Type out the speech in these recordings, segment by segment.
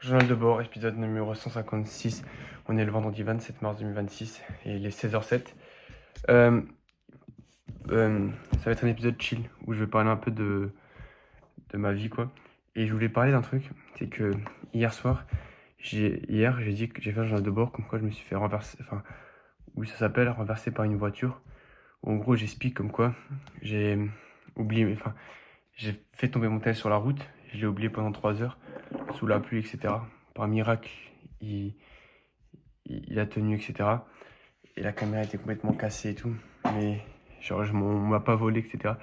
Journal de bord, épisode numéro 156. On est le vendredi 27 mars 2026 et il est 16h07. Euh, Ça va être un épisode chill où je vais parler un peu de ma vie, quoi. Et je voulais parler d'un truc, c'est que hier soir, j'ai dit que j'ai fait un journal de bord, comme quoi je me suis fait renverser, enfin, où ça s'appelle renverser par une voiture. Où en gros, j'explique comme quoi j'ai oublié, enfin, j'ai fait tomber mon tel sur la route, je l'ai oublié pendant 3 heures, sous la pluie, etc. Par miracle, il, il a tenu, etc. Et la caméra était complètement cassée et tout. Mais genre, on m'a pas volé, etc.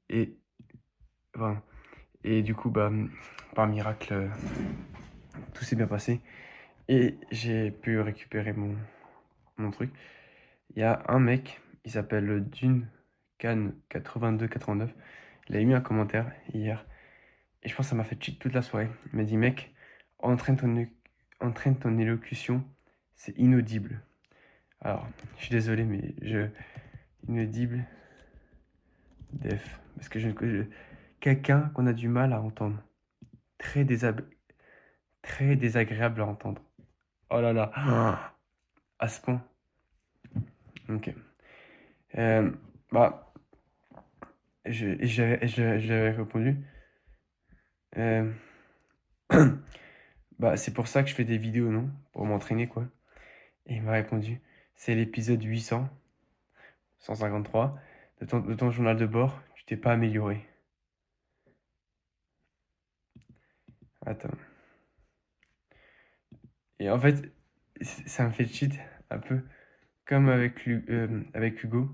Et, enfin, et du coup, bah, par miracle, tout s'est bien passé. Et j'ai pu récupérer mon truc. Il y a un mec, il s'appelle Dune Can 8289. Il a mis un commentaire hier. Et je pense que ça m'a fait cheat toute la soirée. Il m'a dit, mec, entraîne ton, entraîne ton élocution, c'est inaudible. Alors, je suis désolé, mais inaudible, def. Parce que quelqu'un qu'on a du mal à entendre. Très, très désagréable à entendre. Oh là là. Ah, à ce point. Ok. Euh, bah, j'avais répondu. Euh, bah, c'est pour ça que je fais des vidéos, non? Pour m'entraîner, quoi. Et il m'a répondu, c'est l'épisode 800, 153, de ton journal de bord, tu t'es pas amélioré. Attends. Et en fait, ça me fait cheat un peu comme avec Hugo,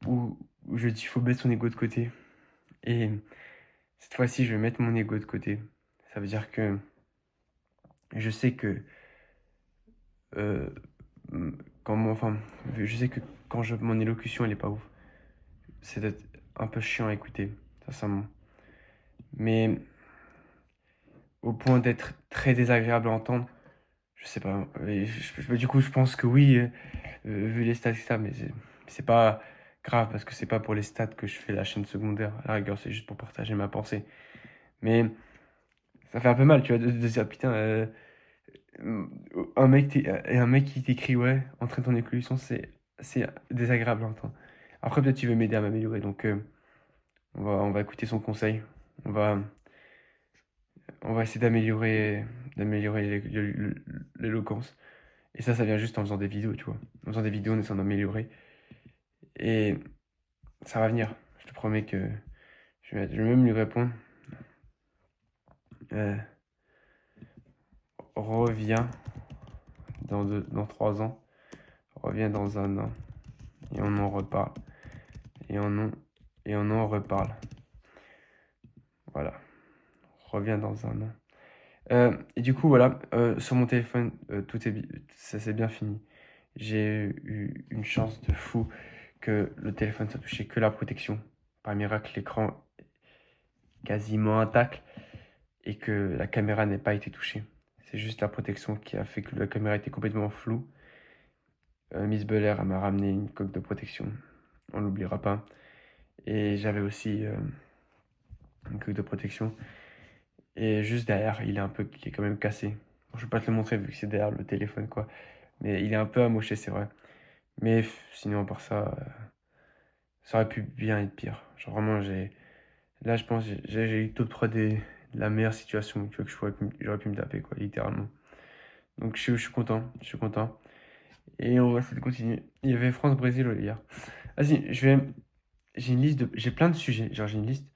où je dis faut mettre son ego de côté. Et cette fois-ci, je vais mettre mon ego de côté. Ça veut dire que je sais que euh, enfin, je sais que mon élocution elle est pas ouf. C'est peut-être un peu chiant à écouter, sincèrement. Mais au point d'être très désagréable à entendre, je sais pas. Et du coup, je pense que oui, vu les stats, etc. Mais c'est pas grave parce que c'est pas pour les stats que je fais la chaîne secondaire. À la rigueur, c'est juste pour partager ma pensée. Mais ça fait un peu mal, tu vois, de se dire putain, un mec qui t'écrit ouais, entraîne ton évolution, c'est désagréable à entendre. Après, peut-être tu veux m'aider à m'améliorer, donc on va écouter son conseil. On va, on va essayer d'améliorer l'éloquence. Et ça vient juste en faisant des vidéos, tu vois. En faisant des vidéos, en essayant d'améliorer. Et ça va venir. Je te promets que je vais même lui répondre. Euh, reviens dans 3 ans. Reviens dans un an. Et on en reparle. Et on en reparle. Voilà. Reviens dans un an. Et du coup, voilà. Sur mon téléphone, ça s'est bien fini. J'ai eu une chance de fou que le téléphone soit touché que la protection. Par miracle, l'écran est quasiment intact et que la caméra n'ait pas été touchée. C'est juste la protection qui a fait que la caméra était complètement floue. Miss Belair elle m'a ramené une coque de protection. On l'oubliera pas. Et j'avais aussi une coque de protection. Et juste derrière, il est quand même cassé. Bon, je vais pas te le montrer vu que c'est derrière le téléphone, quoi. Mais il est un peu amoché, c'est vrai. Mais sinon, à part ça, ça aurait pu bien être pire. Genre vraiment, là, je pense, j'ai eu top 3 la meilleure situation, tu vois, que j'aurais pu me taper, quoi, littéralement. Donc je suis content, je suis content. Et on va essayer de continuer. Il y avait France-Brésil hier. Vas-y, j'ai plein de sujets. Genre, j'ai une liste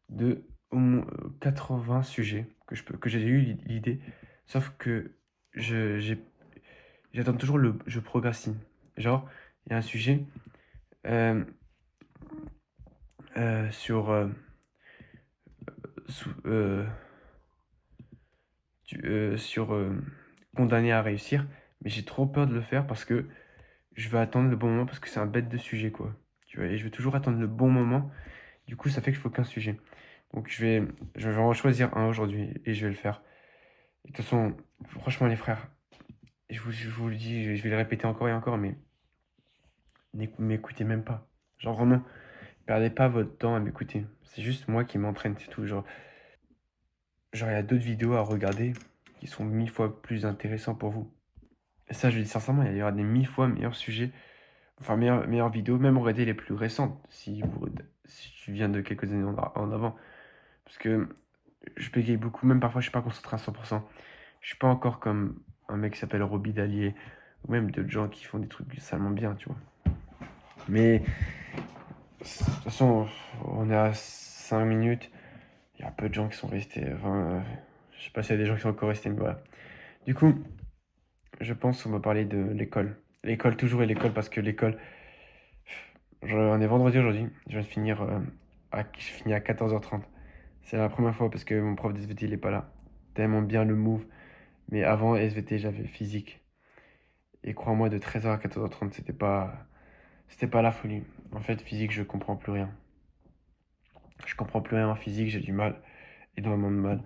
de au moins 80 sujets que j'ai eu l'idée. Sauf que je, j'ai, j'attends toujours je procrastine. Genre, il y a un sujet euh, sur, sous- sur condamné à réussir. Mais j'ai trop peur de le faire parce que je vais attendre le bon moment parce que c'est un bête de sujet, quoi. Tu vois, et je vais toujours attendre le bon moment. Du coup, ça fait qu'il faut qu'un sujet. Donc, je vais en choisir un aujourd'hui et je vais le faire. Et de toute façon, franchement, les frères, je vous le dis, je vais le répéter encore et encore, mais m'écoutez même pas. Genre, vraiment, perdez pas votre temps à m'écouter. C'est juste moi qui m'entraîne, c'est tout. Genre, genre, il y a d'autres vidéos à regarder qui sont 1000 fois plus intéressantes pour vous. Et ça, je le dis sincèrement, il y aura des 1000 fois meilleurs sujets, enfin meilleures vidéos, même regardez les plus récentes, si tu viens de quelques années en avant. Parce que je bégaye beaucoup, même parfois je suis pas concentré à 100%. Je suis pas encore comme un mec qui s'appelle Roby Dallier, ou même d'autres gens qui font des trucs salement bien, tu vois. Mais de toute façon, on est à 5 minutes. Il y a peu de gens qui sont restés. Enfin, je sais pas s'il y a des gens qui sont encore restés, mais voilà. Du coup, je pense qu'on va parler de l'école. L'école, toujours et l'école, parce que l'école. On est vendredi aujourd'hui. Je viens de finir. Je finis à 14h30. C'est la première fois parce que mon prof de SVT il est pas là. Tellement bien le move. Mais avant SVT, j'avais physique. Et crois-moi, de 13h à 14h30, c'était pas la folie. En fait, physique, je comprends plus rien. Je comprends plus rien en physique, j'ai du mal, énormément de mal.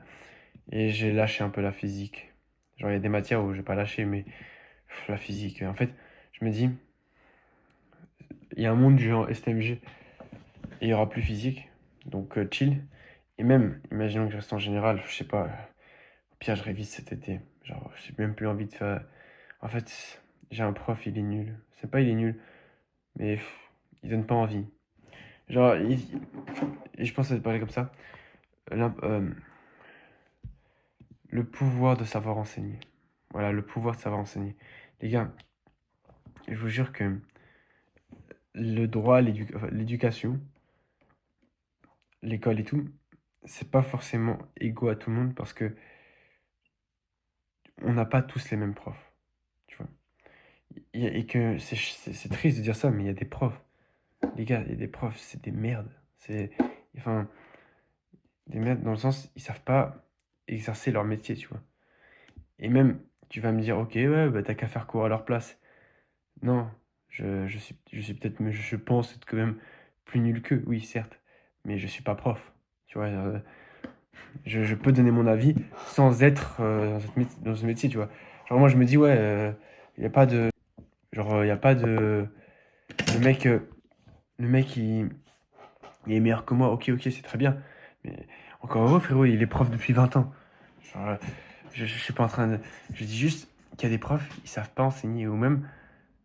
Et j'ai lâché un peu la physique. Genre, il y a des matières où j'ai pas lâché, mais la physique. En fait, je me dis, il y a un monde du genre STMG et il y aura plus physique. Donc, chill. Et même, imaginons que je reste en général, je sais pas, au pire, je révise cet été. Genre, j'ai même plus envie de faire. En fait, j'ai un prof, il est nul. C'est pas il est nul, mais il donne pas envie. Genre, et je pense que ça te paraît comme ça. L'imp- euh, le pouvoir de savoir enseigner. Voilà, le pouvoir de savoir enseigner. Les gars, je vous jure que le droit, l'éducation, l'école et tout, c'est pas forcément égaux à tout le monde parce que on n'a pas tous les mêmes profs, tu vois. Et que c'est triste de dire ça, mais il y a des profs. Les gars, il y a des profs, c'est des merdes. Enfin, des merdes dans le sens, ils savent pas exercer leur métier, tu vois. Et même, tu vas me dire, ok, ouais, bah t'as qu'à faire cours à leur place. Non, je suis peut-être, mais je pense être quand même plus nul qu'eux, oui, certes, mais je suis pas prof. Tu vois, je peux donner mon avis sans être dans ce métier, tu vois. Genre, moi, je me dis, ouais, il n'y a pas de. Genre, il n'y a pas de. Le mec, euh, le mec il est meilleur que moi, ok, ok, c'est très bien. Mais encore heureux, frérot, il est prof depuis 20 ans. Genre, je suis pas en train de. Je dis juste qu'il y a des profs, ils savent pas enseigner, ou même,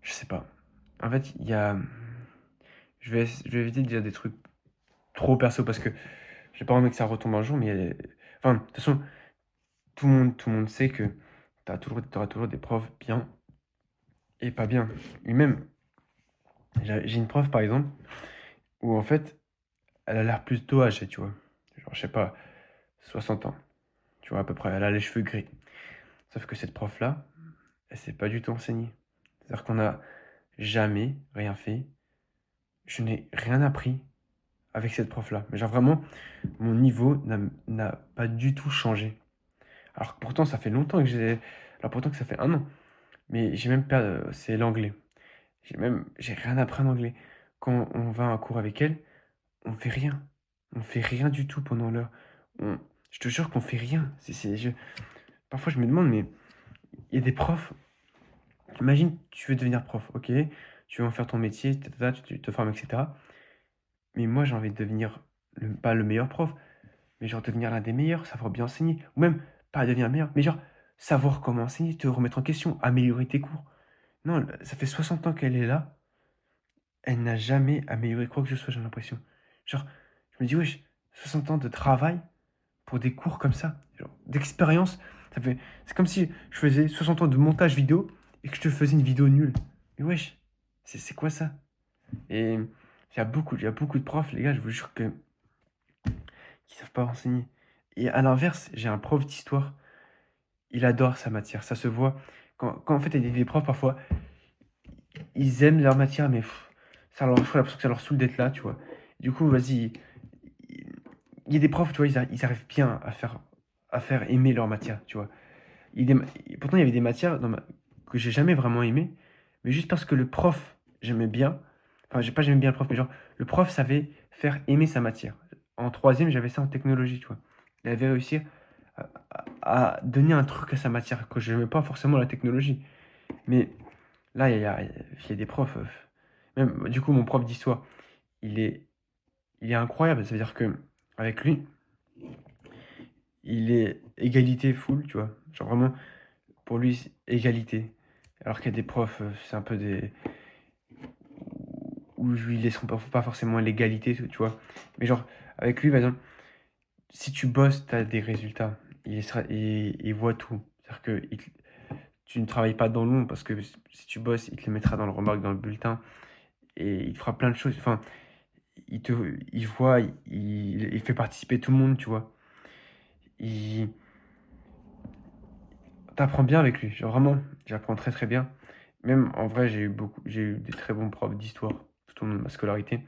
je sais pas. En fait, il y a. Je vais éviter de dire des trucs trop perso parce que j'ai pas envie que ça retombe un jour, mais enfin, de toute façon, tout le monde sait que t'auras toujours des profs bien et pas bien. Et même, j'ai une prof par exemple, où en fait, elle a l'air plutôt âgée, tu vois. Genre, je sais pas, 60 ans, tu vois, à peu près. Elle a les cheveux gris. Sauf que cette prof-là, elle sait pas du tout enseigner. C'est-à-dire qu'on n'a jamais rien fait. Je n'ai rien appris avec cette prof-là. Mais genre vraiment, mon niveau n'a pas du tout changé. Alors que pourtant, ça fait longtemps que j'ai. Alors pourtant que ça fait un an. Mais j'ai même pas. C'est l'anglais. J'ai rien appris en anglais. Quand on va à un cours avec elle, on fait rien. On fait rien du tout pendant l'heure. On- Je te jure qu'on fait rien. Parfois, je me demande, mais il y a des profs. Imagine, tu veux devenir prof, ok? Tu veux en faire ton métier, tu te formes, etc. Mais moi, j'ai envie de devenir, pas le meilleur prof, mais genre devenir l'un des meilleurs, savoir bien enseigner. Ou même, pas devenir meilleur, mais genre savoir comment enseigner, te remettre en question, améliorer tes cours. Non, ça fait 60 ans qu'elle est là, elle n'a jamais amélioré quoi que ce soit, j'ai l'impression. Genre, je me dis, wesh, 60 ans de travail pour des cours comme ça, genre, d'expérience. C'est comme si je faisais 60 ans de montage vidéo et que je te faisais une vidéo nulle. Mais wesh, c'est quoi ça? Et il y a beaucoup de profs, les gars, je vous jure que qui savent pas enseigner. Et à l'inverse, j'ai un prof d'histoire, il adore sa matière, ça se voit. Quand en fait, il y a des profs, parfois, ils aiment leur matière, mais j'ai l'impression que ça leur saoule d'être là, tu vois. Du coup, vas-y, il y a des profs, tu vois, ils arrivent bien à faire aimer leur matière, tu vois. Pourtant, il y avait des matières que j'ai jamais vraiment aimé, mais juste parce que le prof, j'aimais bien, enfin, j'ai pas j'aimais bien le prof, mais genre, le prof savait faire aimer sa matière. En troisième, j'avais ça en technologie, tu vois. Il avait réussi à donner un truc à sa matière, que je n'aimais pas forcément la technologie. Mais là, il y a des profs, même, du coup, mon prof d'histoire, il est, il est incroyable. Ça veut dire que avec lui, il est égalité full, tu vois? Genre vraiment, pour lui, c'est égalité. Alors qu'il y a des profs, c'est un peu des où ils laisseront pas forcément l'égalité, tu vois? Mais genre, avec lui, par exemple, si tu bosses, tu as des résultats. Il voit tout. C'est-à-dire que tu ne travailles pas dans l'ombre parce que si tu bosses, il te le mettra dans le remarque, dans le bulletin et il te fera plein de choses. Enfin, il te il voit, il fait participer tout le monde, tu vois? Il Tu bien avec lui, genre vraiment, j'apprends très, très bien. Même en vrai, j'ai eu des très bons profs d'histoire tout au long de ma scolarité.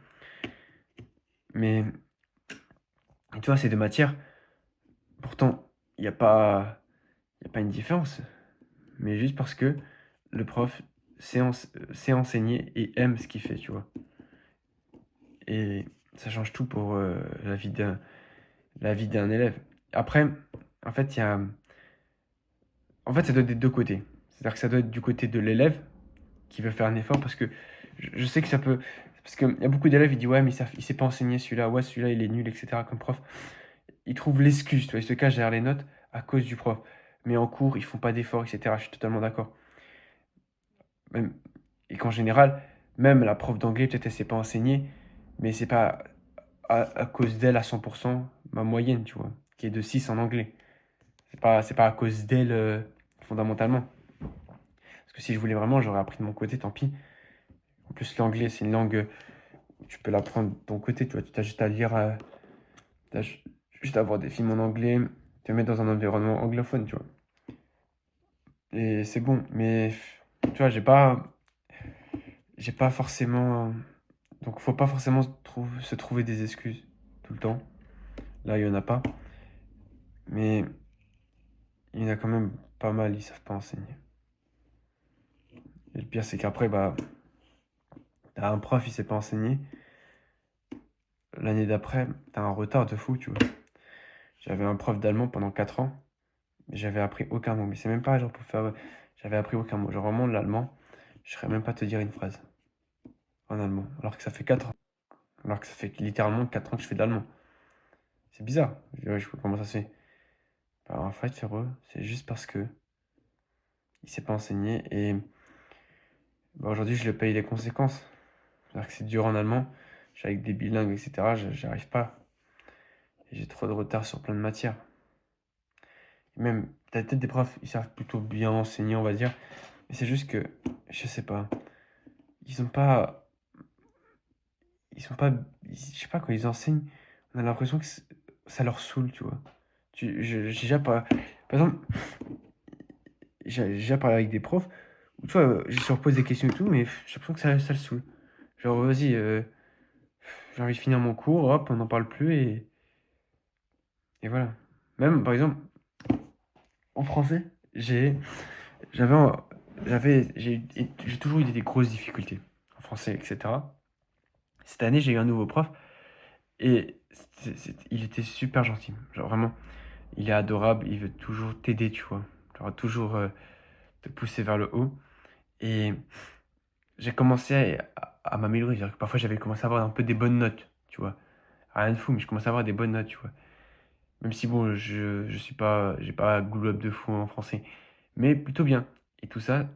Mais tu vois, ces 2 matières, pourtant, il y a pas une différence, mais juste parce que le prof sait enseigner et aime ce qu'il fait, tu vois? Et ça change tout pour, la vie d'un élève. Après, en fait, ça doit être des 2 côtés. C'est-à-dire que ça doit être du côté de l'élève qui veut faire un effort parce que je sais que ça peut parce qu'il y a beaucoup d'élèves, ils disent: «Ouais, mais il sait pas enseigner celui-là, ouais, celui-là, il est nul» et cetera comme prof. Ils trouvent l'excuse, tu vois? Ils se cachent derrière les notes à cause du prof. Mais en cours, ils font pas d'efforts et cetera. Je suis totalement d'accord. Même et qu'en général, même la prof d'anglais, peut-être elle sait pas enseigner, mais c'est pas à cause d'elle à 100 ma moyenne, tu vois? Qui est de 6 en anglais. C'est pas à cause d'elle, fondamentalement. Parce que si je voulais vraiment, j'aurais appris de mon côté, tant pis. En plus, l'anglais, c'est une langue, tu peux l'apprendre de ton côté, tu vois? Tu as juste à lire, tu juste à voir des films en anglais, te mettre dans un environnement anglophone, tu vois? Et c'est bon, mais tu vois, j'ai pas forcément donc faut pas forcément se trouver des excuses tout le temps. Là, il y en a pas, mais il y en a quand même pas mal, ils savent pas enseigner. Et le pire, c'est qu'après, bah, tu un prof, il sait pas enseigner. L'année d'après, tu as un retard de fou, tu vois? J'avais un prof d'allemand pendant 4 ans. Mais j'avais appris aucun mot. Mais c'est même pas genre pour faire. J'avais appris aucun mot. Genre vraiment, l'allemand, je saurais même pas te dire une phrase en allemand. Alors que ça fait 4 ans. Alors que ça fait littéralement 4 ans que je fais de l'allemand. C'est bizarre. Comment ça se fait? Bah, en fait, frérot, c'est juste parce que il s'est pas enseigné. Et bah, aujourd'hui, je le paye les conséquences. C'est-à-dire que c'est dur en allemand. Je suis avec des bilingues, etc. J'arrive pas. Et j'ai trop de retard sur plein de matières. Et même, t'as peut-être des profs, ils savent plutôt bien enseigner, on va dire. Mais c'est juste que, je sais pas. Ils ont pas Ils sont pas je sais pas, quand ils enseignent, on a l'impression que ça leur saoule, tu vois? J'ai déjà pas par exemple, j'ai déjà parlé avec des profs où, tu vois, je leur pose des questions et tout, mais j'ai l'impression que ça le saoule. Genre: «Vas-y, j'ai envie de finir mon cours, hop, on n'en parle plus et voilà». Même, par exemple, en français, j'avais un j'ai toujours eu des grosses difficultés en français et cetera. Cette année, j'ai eu un nouveau prof et il était super gentil, genre vraiment. Il est adorable, il veut toujours t'aider, tu vois? Genre toujours, te pousser vers le haut et j'ai commencé à m'améliorer. C'est-à-dire que parfois j'avais commencé à avoir un peu des bonnes notes, tu vois? Rien de fou, mais je commençais à avoir des bonnes notes, tu vois? Même si bon, je suis pas j'ai pas glow up de fou en français, mais plutôt bien et tout ça,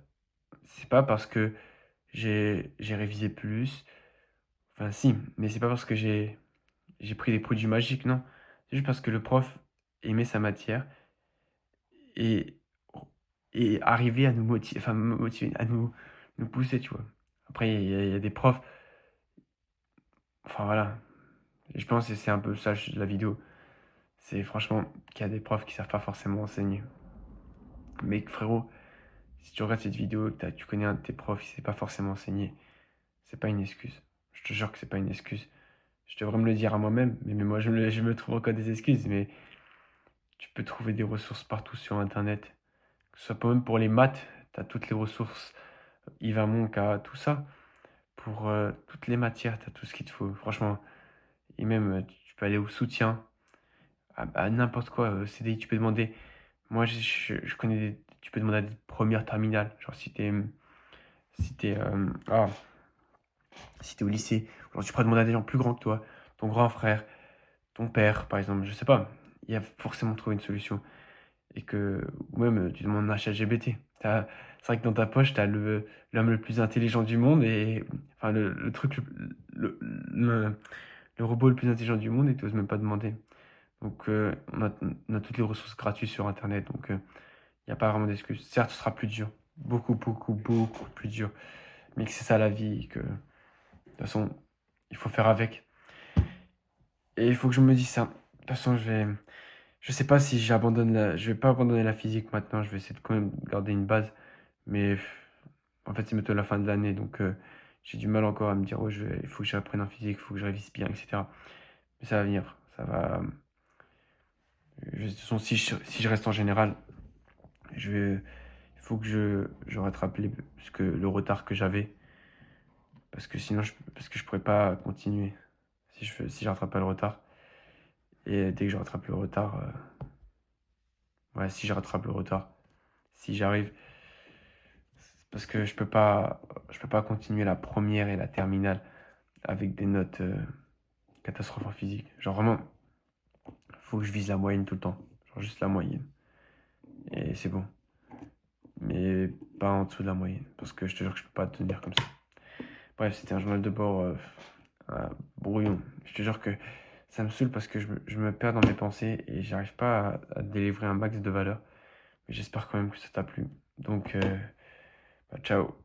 c'est pas parce que j'ai révisé plus, enfin si, mais c'est pas parce que j'ai pris des produits magiques, non. C'est juste parce que le prof aimait sa matière et arriver à nous motiver, enfin me motiver, à nous pousser, tu vois? Après il y a des profs, enfin voilà, je pense que c'est un peu ça la vidéo. C'est franchement qu'il y a des profs qui savent pas forcément enseigner. Mais frérot, si tu regardes cette vidéo, tu connais un de tes profs, il sait pas forcément enseigner, c'est pas une excuse. Je te jure que c'est pas une excuse. Je devrais me le dire à moi-même, mais moi je me trouve encore des excuses, mais tu peux trouver des ressources partout sur internet. Que ce soit pas même pour les maths, tu as toutes les ressources, Yvan Monca, tout ça. Pour, toutes les matières, tu as tout ce qu'il te faut, franchement. Et même, tu peux aller au soutien, à n'importe quoi, CDI, tu peux demander moi je connais tu peux demander à des premières terminales, genre si tu es, si tu au lycée, genre tu pourrais demander à des gens plus grands que toi, ton grand frère, ton père, par exemple, je sais pas. il a forcément trouvé une solution. Et que, ou même, tu demandes à ChatGPT. C'est vrai que dans ta poche, tu as l'homme le plus intelligent du monde et enfin le truc, le, le, le robot le plus intelligent du monde et tu n'oses même pas demander. Donc, on a toutes les ressources gratuites sur Internet. Donc, il n'y a pas vraiment d'excuse. Certes, ce sera plus dur. Beaucoup, beaucoup, beaucoup plus dur. Mais que c'est ça la vie. Que, de toute façon, il faut faire avec. Et il faut que je me dise ça. De toute façon, je sais pas si je vais pas abandonner la physique maintenant. Je vais essayer de quand même garder une base. Mais en fait, c'est bientôt la fin de l'année. Donc, j'ai du mal encore à me dire, oh, il faut que j'apprenne en physique, il faut que je révise bien, etc. Mais ça va venir. Ça va. De toute façon, si je reste en général, il faut que je rattrape le retard que j'avais. Parce que je pourrais pas continuer si je rattrape pas le retard. Et dès que je rattrape le retard, ouais, si je rattrape le retard, si j'arrive, c'est parce que je peux pas continuer la première et la terminale avec des notes catastrophes en physique. Genre vraiment, faut que je vise la moyenne tout le temps. Genre juste la moyenne. Et c'est bon. Mais pas en dessous de la moyenne. Parce que je te jure que je peux pas tenir comme ça. Bref, c'était un journal de bord brouillon. Je te jure que ça me saoule parce que je me perds dans mes pensées et j'arrive pas à délivrer un max de valeur. Mais j'espère quand même que ça t'a plu. Donc, bah, ciao.